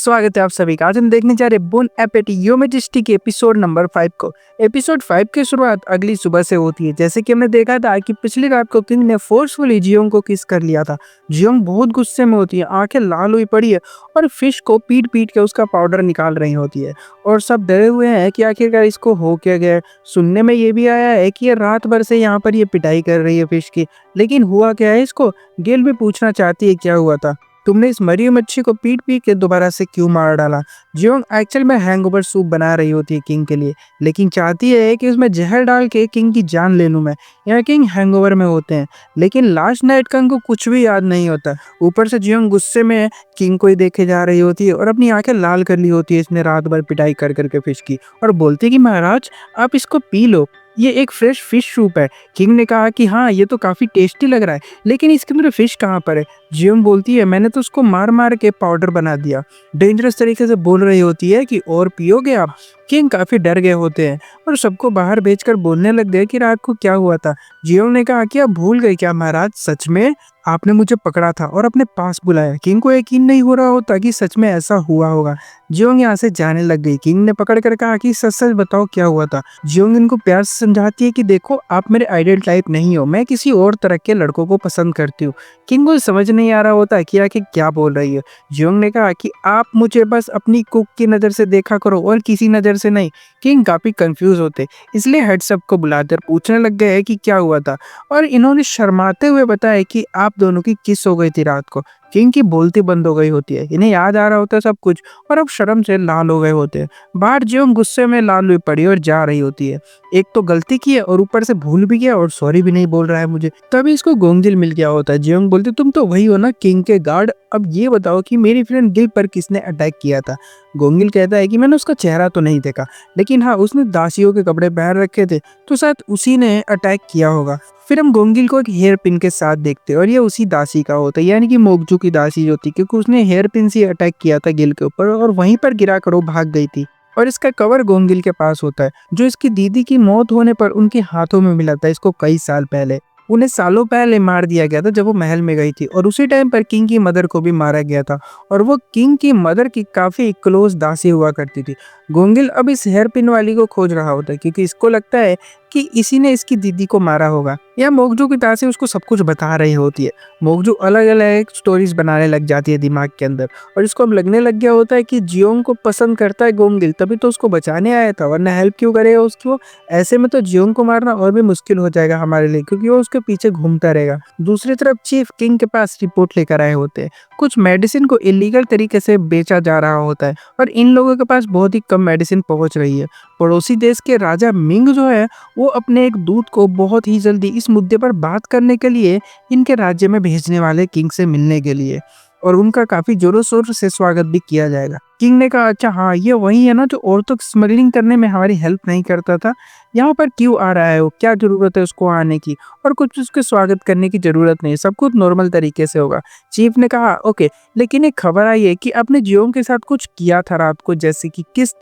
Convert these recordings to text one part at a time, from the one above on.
स्वागत है आप सभी का। आज हम देखने जा रहे हैं बोन एपेटी योमेटिस्टी के एपिसोड नंबर 5 को। एपिसोड 5 की शुरुआत अगली सुबह से होती है। जैसे कि हमने देखा था कि पिछली रात को किंग ने फोर्सफुली जियोंग को किस कर लिया था। जियोंग बहुत गुस्से में होती है, आंखें लाल हुई पड़ी है और फिश को पीट पीट के उसका पाउडर निकाल रही होती है। और सब डरे हुए हैं कि आखिरकार इसको हो क्या गया। सुनने में ये भी आया है कि ये रात भर से यहाँ पर ये पिटाई कर रही है फिश की, लेकिन हुआ क्या है इसको। गेल भी पूछना चाहती है क्या हुआ था, तुमने इस मरी हुई मच्छी को पीट पीट के दोबारा से क्यों मार डाला। जियोंग एक्चुअल में हैंगओवर सूप बना रही होती है किंग के लिए, लेकिन चाहती है कि उसमें जहर डाल के किंग की जान ले लूं मैं। यहाँ किंग हैंगओवर में होते हैं, लेकिन लास्ट नाइट का उनको कुछ भी याद नहीं होता। ऊपर से जियोंग गुस्से में किंग को ही देखे जा रही होती है और अपनी आंखें लाल कर ली होती है इसने रात भर पिटाई कर करके फिश की, और बोलती कि महाराज आप इसको पी लो, ये एक फ्रेश फिश सूप है। किंग ने कहा कि हाँ ये तो काफी टेस्टी लग रहा है, लेकिन इसके अंदर फिश कहाँ पर है। जियोंग बोलती है मैंने तो उसको मार मार के पाउडर बना दिया। डेंजरस तरीके से बोल रही होती है कि और पियोगे आप। किंग काफी डर गए होते हैं और सबको बाहर भेजकर बोलने लग गए कि रात को क्या हुआ था। जियोंग ने कहा कि आप भूल गए क्या महाराज, सच में आपने मुझे पकड़ा था और अपने पास बुलाया। किंग को यकीन नहीं हो रहा होता कि सच में ऐसा हुआ होगा। जियोंग यहाँ से जाने लग गई। किंग ने पकड़ कर कहा कि सच सच बताओ क्या हुआ था। जियोंग इनको प्यार से समझाती है कि देखो आप मेरे आइडियल टाइप नहीं हो, मैं किसी और तरह के लड़कों को पसंद करती हूँ। किंग को समझ नहीं आ रहा होता कि आखिर क्या बोल रही है। जियोंग ने कहा कि आप मुझे बस अपनी कुक की नज़र से देखा करो और किसी नज़र से नहीं। किंग काफी कंफ्यूज होते, इसलिए हेडसअप को बुलाकर पूछने लग गए कि क्या हुआ था, और इन्होंने शर्माते हुए बताया कि आप दोनों की किस हो गई थी रात को। किंग की बोलती बंद हो गई होती है, इन्हें याद आ रहा होता है सब कुछ और अब शर्म से लाल हो गए होते हैं। बाहर जियोंग गुस्से में लाल हुई पड़ी और जा रही होती है। एक तो गलती की है और ऊपर से भूल भी गया और सॉरी भी नहीं बोल रहा है मुझे। तभी इसको गोंगजिल मिल गया होता है। जियोंग बोलती तुम तो वही हो ना किंग के गार्ड, अब ये बताओ कि मेरी फ्रेंड गिल पर किसने अटैक किया था। गोंगिल कहता है कि मैंने उसका चेहरा तो नहीं देखा, लेकिन हाँ उसने दासियों के कपड़े पहन रखे थे तो शायद उसी ने अटैक किया होगा। फिर हम गोंगिल को एक हेयर पिन के साथ देखते हैं और ये उसी दासी का होता है, यानी कि मोगजू की दासी जो थी, क्योंकि उसने हेयर पिन से अटैक किया था गिल के ऊपर और वहीं पर गिरा कर वो भाग गई थी। और इसका कवर गोंगिल के पास होता है, जो इसकी दीदी की मौत होने पर उनके हाथों में मिला था इसको कई साल पहले। उन्हें सालों पहले मार दिया गया था जब वो महल में गई थी, और उसी टाइम पर किंग की मदर को भी मारा गया था, और वो किंग की मदर की काफी क्लोज दासी हुआ करती थी। गोंगिल अब इस हेयर पिन वाली को खोज रहा होता है क्योंकि इसको लगता है कि इसी ने इसकी दीदी को मारा होगा। या मोगजू की दासी उसको सब कुछ बता रही होती है। मोगजू अलग अलग स्टोरीज बनाने लग जाती है दिमाग के अंदर, और इसको अब लगने लग गया होता है कि जियोंग को पसंद करता है गोंगिल, तभी तो उसको बचाने आया था, वरना हेल्प क्यों करेगा उसको। ऐसे में तो जियोंग को मारना और भी मुश्किल हो जाएगा हमारे लिए, क्योंकि वो उसके पीछे घूमता रहेगा। दूसरी तरफ चीफ किंग के पास रिपोर्ट लेकर आए होते हैं। कुछ मेडिसिन को इलीगल तरीके से बेचा जा रहा होता है और इन लोगों के पास बहुत ही कम मेडिसिन पहुंच रही है। पड़ोसी देश के राजा मिंग जो है वो अपने एक दूत को बहुत ही जल्दी इस मुद्दे पर बात करने के लिए इनके राज्य में भेजने वाले किंग से मिलने के लिए, और उनका काफी जोरों शोर से स्वागत भी किया जाएगा। किंग ने कहा अच्छा हाँ ये वही है ना जो औरतों की स्मगलिंग करने में हमारी हेल्प नहीं करता था, यहाँ पर क्यों आ रहा है वो, क्या जरूरत है उसको आने की, और कुछ उसके स्वागत करने की जरूरत नहीं, सब कुछ नॉर्मल तरीके से होगा। चीफ ने कहा ओके, लेकिन एक खबर आई है कि आपने जियोंग के साथ कुछ किया था रात को, जैसे कि किस,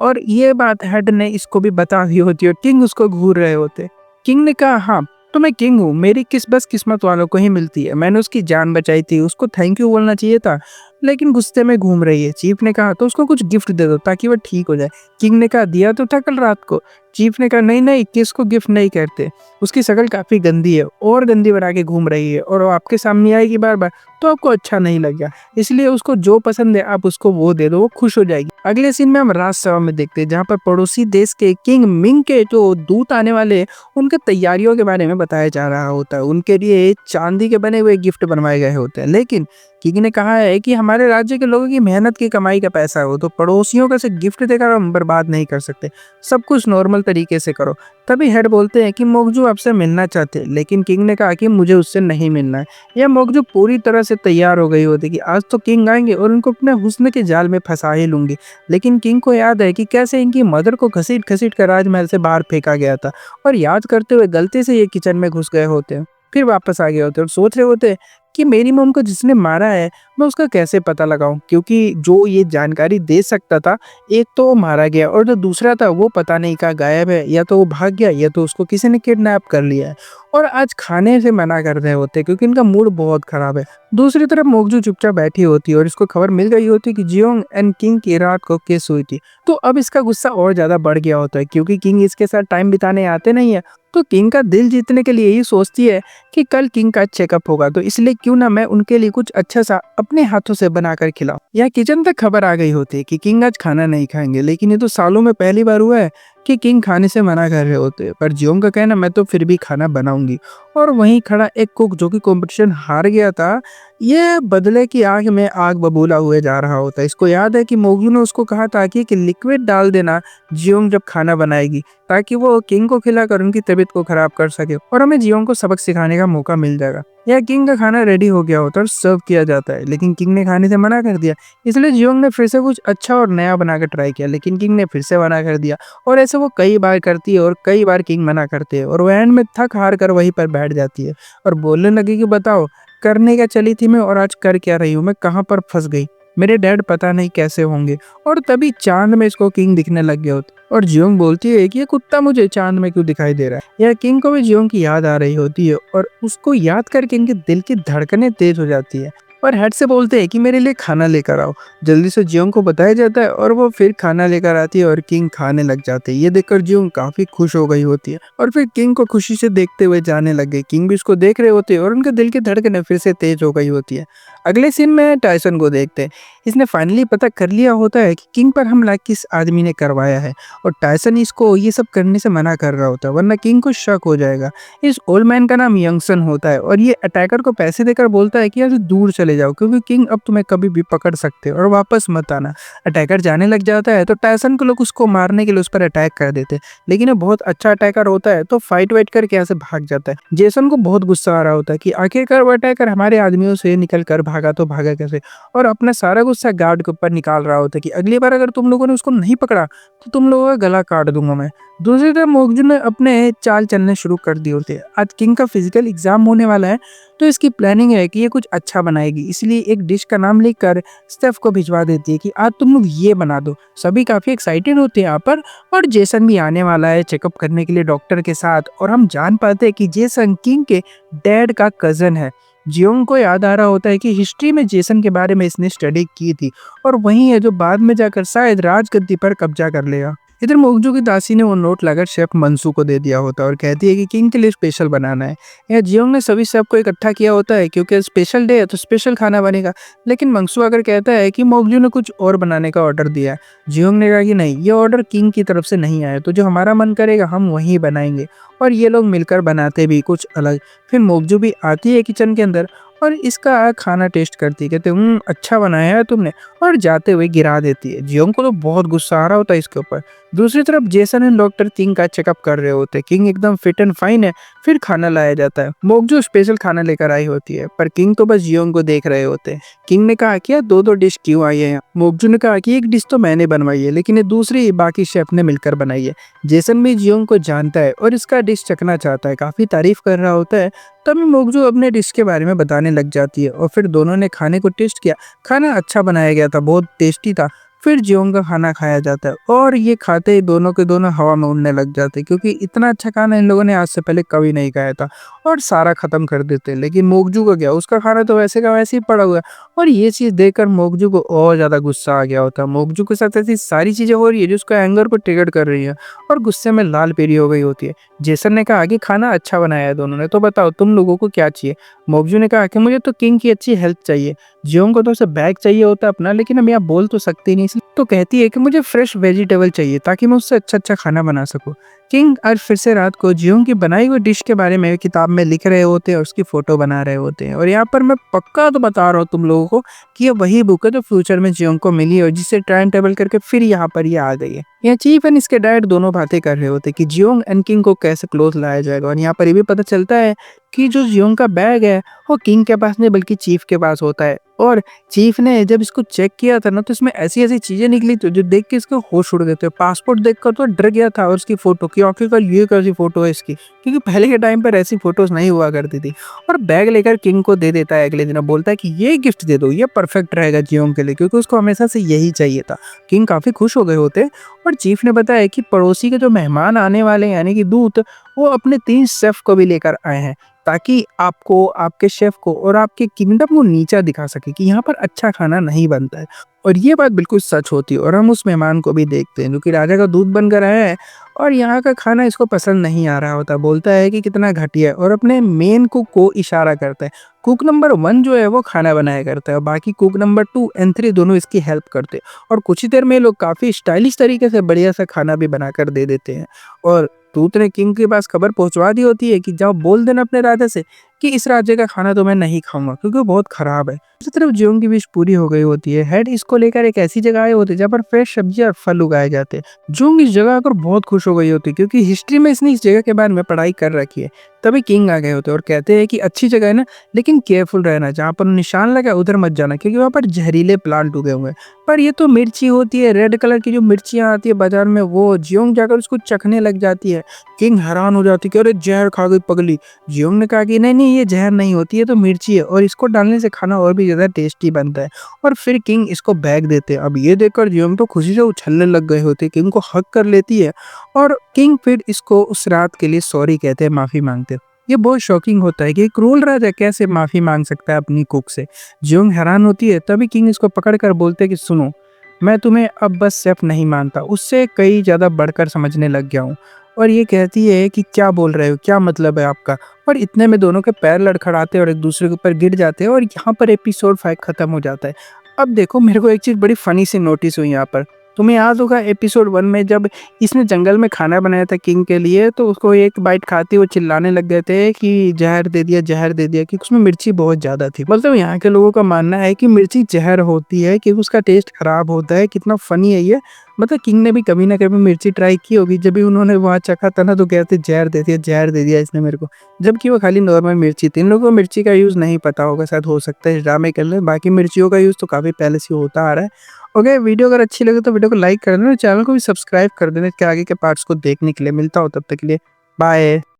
और ये बात हेड ने इसको भी बता दी होती है। किंग उसको घूर रहे होते। किंग ने कहा हाँ तो मैं किंग हूँ, मेरी किस बस किस्मत वालों को ही मिलती है, मैंने उसकी जान बचाई थी, उसको थैंक यू बोलना चाहिए था, लेकिन गुस्से में घूम रही है। चीफ ने कहा तो उसको कुछ गिफ्ट दे दो ताकि वो ठीक हो जाए। किंग ने कहा दिया तो था कल रात को। चीफ ने कहा नहीं नहीं, किसको गिफ्ट नहीं करते, उसकी शक्ल काफी गंदी है और गंदी बना के घूम रही है, और वो आपके सामने आएगी बार बार तो आपको अच्छा नहीं लगेगा, इसलिए उसको जो पसंद है आप उसको वो दे दो, वो खुश हो जाएगी। अगले सीन में हम राजसभा में देखते हैं जहाँ पर पड़ोसी देश के किंग मिंग के जो दूत आने वाले उनके तैयारियों के बारे में बताया जा रहा होता है। उनके लिए चांदी के बने हुए गिफ्ट बनवाए गए होते हैं, लेकिन किंग ने कहा है कि हमारे राज्य के लोगों की मेहनत की कमाई का पैसा हो तो पड़ोसियों का सिर्फ गिफ्ट देकर हम बर्बाद नहीं कर सकते, सब कुछ नॉर्मल तरीके से करो। तभी हेड बोलते हैं कि मोगजू आपसे मिलना चाहते हैं, लेकिन किंग ने कहा कि मुझे उससे नहीं मिलना है। यह मोगजू पूरी तरह से तैयार हो गई होती कि आज तो किंग आएंगे और उनको अपने हुस्न के जाल में फंसा ही लूंगी, लेकिन किंग को याद है कि कैसे इनकी मदर को घसीट घसीट कर राजमहल से बाहर फेंका गया था, और याद करते हुए गलती से ये किचन में घुस गए होते हैं, फिर वापस आ गए होते हैं और सोच रहे होते हैं कि मेरी मॉम को जिसने मारा है मैं उसका कैसे पता लगाऊं, क्योंकि जो ये जानकारी दे सकता था एक तो वो मारा गया और जो दूसरा था वो पता नहीं कहाँ गायब है, या तो वो भाग गया या तो उसको किसी ने किडनैप कर लिया है। और आज खाने से मना कर रहे होते क्योंकि इनका मूड बहुत खराब है। दूसरी तरफ मोगजू चुपचाप बैठी होती है और इसको खबर मिल गई होती कि जियोंग एंड किंग की रात को केस हुई थी। तो अब इसका गुस्सा और ज्यादा बढ़ गया होता है क्योंकि किंग इसके साथ टाइम बिताने आते नहीं है। तो किंग का दिल जीतने के लिए यही सोचती है कि कल किंग का चेकअप होगा, तो इसलिए क्यों ना मैं उनके लिए कुछ अच्छा सा अपने हाथों से बनाकर खिलाऊं। यह किचन तक खबर आ गई होती है कि किंग आज खाना नहीं खाएंगे, लेकिन ये तो सालों में पहली बार हुआ है कि किंग खाने से मना कर रहे होते हैं। पर जियोंग का कहना मैं तो फिर भी खाना बनाऊंगी। और वहीं खड़ा एक कुक जो कि कंपटीशन हार गया था, ये बदले की आग में आग बबूला हुए जा रहा होता है। इसको याद है कि मोगजू ने उसको कहा था कि लिक्विड डाल देना जियोंग जब खाना बनाएगी, ताकि वो किंग को खिलाकर उनकी तबीयत को खराब कर सके और हमें जियोंग को सबक सिखाने का मौका मिल जाएगा। यह किंग का खाना रेडी हो गया होता है और सर्व किया जाता है, लेकिन किंग ने खाने से मना कर दिया। इसलिए जियोंग ने फिर से कुछ अच्छा और नया बनाकर ट्राई किया, लेकिन किंग ने फिर से मना कर दिया। और ऐसे वो कई बार करती है और कई बार किंग मना करते हैं और वो एंड में थक हार कर वहीं पर बैठ जाती है और बोलने लगी कि बताओ करने क्या चली थी मैं और आज कर क्या रही हूँ, मैं कहाँ पर फंस गई, मेरे डैड पता नहीं कैसे होंगे। और तभी चांद में इसको किंग दिखने लग गया होता और जियोंग बोलती है कि ये कुत्ता मुझे चांद में क्यों दिखाई दे रहा है। यह किंग को भी जियोंग की याद आ रही होती है और उसको याद करके इनके दिल की धड़कनें तेज हो जाती है और हेड से बोलते हैं कि मेरे लिए खाना लेकर आओ। जल्दी से जियोंग को बताया जाता है और वो फिर खाना लेकर आती है और किंग खाने लग जाते हैं। ये देखकर जियोंग काफी खुश हो गई होती है और फिर किंग को खुशी से देखते हुए जाने लग गए। किंग भी उसको देख रहे होते हैं और उनके दिल की धड़कनें फिर से तेज हो गई होती है। अगले सीन में टाइसन को देखते हैं। इसने फाइनली पता कर लिया होता है कि किंग पर हमला किस आदमी ने करवाया है और टाइसन इसको ये सब करने से मना कर रहा होता है, वरना किंग को शक हो जाएगा। इस ओल्ड मैन का नाम यंगसन होता है और ये अटैकर को पैसे देकर बोलता है कि यार दूर चले जाओ क्योंकि किंग अब तुम्हें कभी भी पकड़ सकते हो और वापस मत आना। अटैकर जाने लग जाता है तो टाइसन के लोग उसको मारने के लिए उस पर अटैक कर देते हैं, लेकिन ये बहुत अच्छा अटैकर होता है तो फाइट वाइट करके यहाँ से भाग जाता है। जेसन को बहुत गुस्सा आ रहा होता है कि आखिरकार वो अटैकर हमारे आदमियों से निकल कर भागा तो भागा कैसे, और अपना सारा गुस्सा गार्ड के ऊपर निकाल रहा होता है कि अगली बार अगर तुम लोगों ने उसको नहीं पकड़ा तो तुम लोगों का गला काट दूंगा मैं। दूसरी तरफ मोगजू ने अपने चाल चलने शुरू कर दिए होते हैं। आज किंग का फिजिकल एग्जाम होने वाला है तो इसकी प्लानिंग है कि ये कुछ अच्छा बनाएगी, इसलिए एक डिश का नाम लिखकर स्टेफ को भिजवा देती है कि आज तुम लोग ये बना दो। सभी काफी एक्साइटेड होते हैं यहाँ पर और जेसन भी आने वाला है चेकअप करने के लिए डॉक्टर के साथ और हम जान पाते हैं कि जेसन किंग के डैड का कजन है। जियोंग को याद आ रहा होता है कि हिस्ट्री में जेसन के बारे में इसने स्टडी की थी और वही है जो बाद में जाकर शायद राजगद्दी पर कब्जा कर लेगा। इधर मोगजू की दासी ने वो नोट लाकर शेफ मंसू को दे दिया होता है और कहती है कि किंग के लिए स्पेशल बनाना है। यह जियोंग ने सभी शेफ को इकट्ठा किया होता है क्योंकि स्पेशल डे है तो स्पेशल खाना बनेगा, लेकिन मंसू आकर कहता है कि मोगजू ने कुछ और बनाने का ऑर्डर दिया है। जियोंग ने कहा कि नहीं, ये ऑर्डर किंग की तरफ से नहीं आया, तो जो हमारा मन करेगा हम वही बनाएंगे। और ये लोग मिलकर बनाते भी कुछ अलग। फिर मोगजू भी आती है किचन के अंदर और इसका खाना टेस्ट करती है, कहते अच्छा बनाया है तुमने, और जाते हुए गिरा देती है। जियोंग को तो बहुत गुस्सा आ रहा होता है इसके ऊपर। दूसरी तरफ जेसन एंड डॉक्टर किंग का चेकअप कर रहे होते हैं। किंग एकदम फिट एंड फाइन है। फिर खाना लाया जाता है। मोगजू स्पेशल खाना लेकर आई होती है पर किंग तो बस जियोंग को देख रहे होते हैं। किंग ने कहा कि दो दो डिश क्यों आई है। मोगजू ने कहा कि एक डिश तो मैंने बनवाई है लेकिन ये दूसरी बाकी शेफ ने मिलकर बनाई है। जेसन भी जियोंग को जानता है और इसका डिश चखना चाहता है, काफी तारीफ कर रहा होता है। तभी मोगजू अपने डिश के बारे में बताने लग जाती है और फिर दोनों ने खाने को टेस्ट किया। खाना अच्छा बनाया गया था, बहुत टेस्टी था। फिर जियोंग का खाना खाया जाता है और ये खाते ही दोनों के दोनों हवा में उड़ने लग जाते हैं क्योंकि इतना अच्छा खाना इन लोगों ने आज से पहले कभी नहीं खाया था और सारा खत्म कर देते हैं। लेकिन मोगजू का क्या, उसका खाना तो वैसे का वैसे ही पड़ा हुआ है। और ये चीज देखकर मोगजू को और ज्यादा गुस्सा आ गया होता है। मोगजू के साथ ऐसी सारी चीजें हो रही है जो उसका एंगर को ट्रिगर कर रही है और गुस्से में लाल पीली हो गई होती है। जेसन ने कहा कि खाना अच्छा बनाया है दोनों ने, तो बताओ तुम लोगों को क्या चाहिए। मोगजू ने कहा कि मुझे तो किंग की अच्छी हेल्थ चाहिए। जियोंग को तो उसे बैग चाहिए होता है अपना, लेकिन अब यहाँ बोल तो सकती नहीं, इसलिए तो कहती है कि मुझे फ्रेश वेजिटेबल चाहिए ताकि मैं उससे अच्छा अच्छा खाना बना सकूं। किंग आज फिर से रात को जियोंग की बनाई हुई डिश के बारे में किताब में लिख रहे होते हैं और उसकी फोटो बना रहे होते हैं। और यहाँ पर मैं पक्का तो बता रहा हूँ तुम लोगों को कि ये वही बुक है जो फ्यूचर में जियोंग को मिली और जिसे टाइम टेबल करके फिर यहाँ पर ये आ गई है। यहाँ चीफ एंड इसके डैड दोनों बातें कर रहे होते कि जियोंग एंड किंग को कैसे क्लोज लाया जाएगा। और यहाँ पर ये भी पता चलता है कि जो जियोंग का बैग है वो किंग के पास नहीं बल्कि चीफ के पास होता है। और चीफ ने जब इसको चेक किया था ना तो इसमें ऐसी ऐसी चीजें निकली तो जो देख के इसके होश उड़ गए थे। पासपोर्ट देखकर तो डर गया था और उसकी फोटो कि आखिरकार ये कैसी फ़ोटो है इसकी, क्योंकि पहले के टाइम पर ऐसी फ़ोटोज़ नहीं हुआ करती थी। और बैग लेकर किंग को दे देता है अगले दिन और बोलता है कि ये गिफ्ट दे दो, ये परफेक्ट रहेगा जियोंग के लिए, क्योंकि उसको हमेशा से यही चाहिए था। किंग काफ़ी खुश हो गए होते और चीफ ने बताया कि पड़ोसी के जो मेहमान आने वाले हैं यानी कि दूत, वो अपने 3 शेफ़ को भी लेकर आए हैं, ताकि आपको, आपके शेफ़ को और आपके किंगडम को नीचा दिखा सके कि यहाँ पर अच्छा खाना नहीं बनता है। और ये बात बिल्कुल सच होती है और हम उस मेहमान को भी देखते हैं जो कि राजा का दूत बनकर आया है और यहाँ का खाना इसको पसंद नहीं आ रहा होता। बोलता है कि कितना घटिया है और अपने मेन कुक को इशारा करता है। कुक नंबर 1 जो है वो खाना बनाया करता है और बाकी कुक नंबर 2 एंड 3 दोनों इसकी हेल्प करते हैं और कुछ ही देर में ये लोग काफ़ी स्टाइलिश तरीके से बढ़िया सा खाना भी बनाकर दे देते हैं। और दूत ने किंग के पास खबर पहुँचवा दी होती है कि जाओ बोल देना अपने राजा से कि इस राज्य का खाना तो मैं नहीं खाऊँगा क्योंकि वो बहुत खराब है। दूसरी तरफ जियोंग की विश पूरी हो गई होती है। हेड इसको लेकर एक ऐसी जगह आए होते हैं जहाँ पर फ्रेश सब्जियाँ और फल उगाए जाते हैं। जियोंग इस जगह आकर बहुत खुश हो गई होती है क्योंकि हिस्ट्री में इसने इस जगह के बारे में पढ़ाई कर रखी है। तभी किंग आ गए होते हैं और कहते हैं कि अच्छी जगह है ना, लेकिन केयरफुल रहना, जहाँ पर निशान लगा उधर मत जाना क्योंकि वहाँ पर जहरीले प्लांट उगे हुए हैं। पर ये तो मिर्ची होती है, रेड कलर की जो मिर्चियाँ आती है बाजार में, वो जियोंग जाकर उसको चखने लग जाती है। किंग हैरान हो जाती है कि अरे जहर खा गई पगली। जियोंग ने कहा कि नहीं नहीं, ये जहर नहीं होती, ये तो मिर्ची है और इसको डालने से खाना और भी ज़्यादा टेस्टी बनता है। और फिर किंग इसको बैग देते हैं। अब ये देखकर जियोंग तो खुशी से उछलने लग गए होते, किंग को हग कर लेती है और किंग फिर इसको उस रात के लिए सॉरी कहते हैं, माफ़ी मांगते हैं। ये बहुत शॉकिंग होता है कि एक क्रूर राजा कैसे माफ़ी मांग सकता है अपनी कुक से। जियोंग हैरान होती है, तभी किंग इसको पकड़ कर बोलते हैं कि सुनो, मैं तुम्हें अब बस शेफ नहीं मानता, उससे कई ज़्यादा बढ़कर समझने लग गया हूँ। और ये कहती है कि क्या बोल रहे हो, क्या मतलब है आपका? और इतने में दोनों के पैर लड़खड़ाते हैं और एक दूसरे के ऊपर गिर जाते हैं और यहाँ पर एपिसोड 5 खत्म हो जाता है। अब देखो, मेरे को एक चीज़ बड़ी फ़नी सी नोटिस हुई यहाँ पर। तुम्हें याद होगा एपिसोड 1 में जब इसने जंगल में खाना बनाया था किंग के लिए, तो उसको एक बाइट खाते वो चिल्लाने लग गए थे कि ज़हर दे दिया, ज़हर दे दिया, क्योंकि उसमें मिर्ची बहुत ज़्यादा थी। मतलब यहाँ के लोगों का मानना है कि मिर्ची ज़हर होती है, क्योंकि उसका टेस्ट खराब होता है। कितना फ़नी है ये। मतलब किंग ने भी कभी ना कभी मिर्ची ट्राई की होगी, जब भी उन्होंने वहाँ चखा था ना तो कहते ज़हर दे दिया, ज़हर दे दिया इसने मेरे को। जबकि वो खाली नॉर्मल मिर्ची थी। इन लोगों को मिर्ची का यूज़ नहीं पता होगा, शायद हो सकता है ड्रामे कर लें, बाकी मिर्चियों का यूज़ तो काफ़ी पहले से होता आ रहा है। ओके, वीडियो अगर अच्छी लगे तो वीडियो को लाइक कर देना, चैनल को भी सब्सक्राइब कर देना कि आगे के पार्ट्स को देखने के लिए। मिलता हूँ तब तक के लिए, बाय।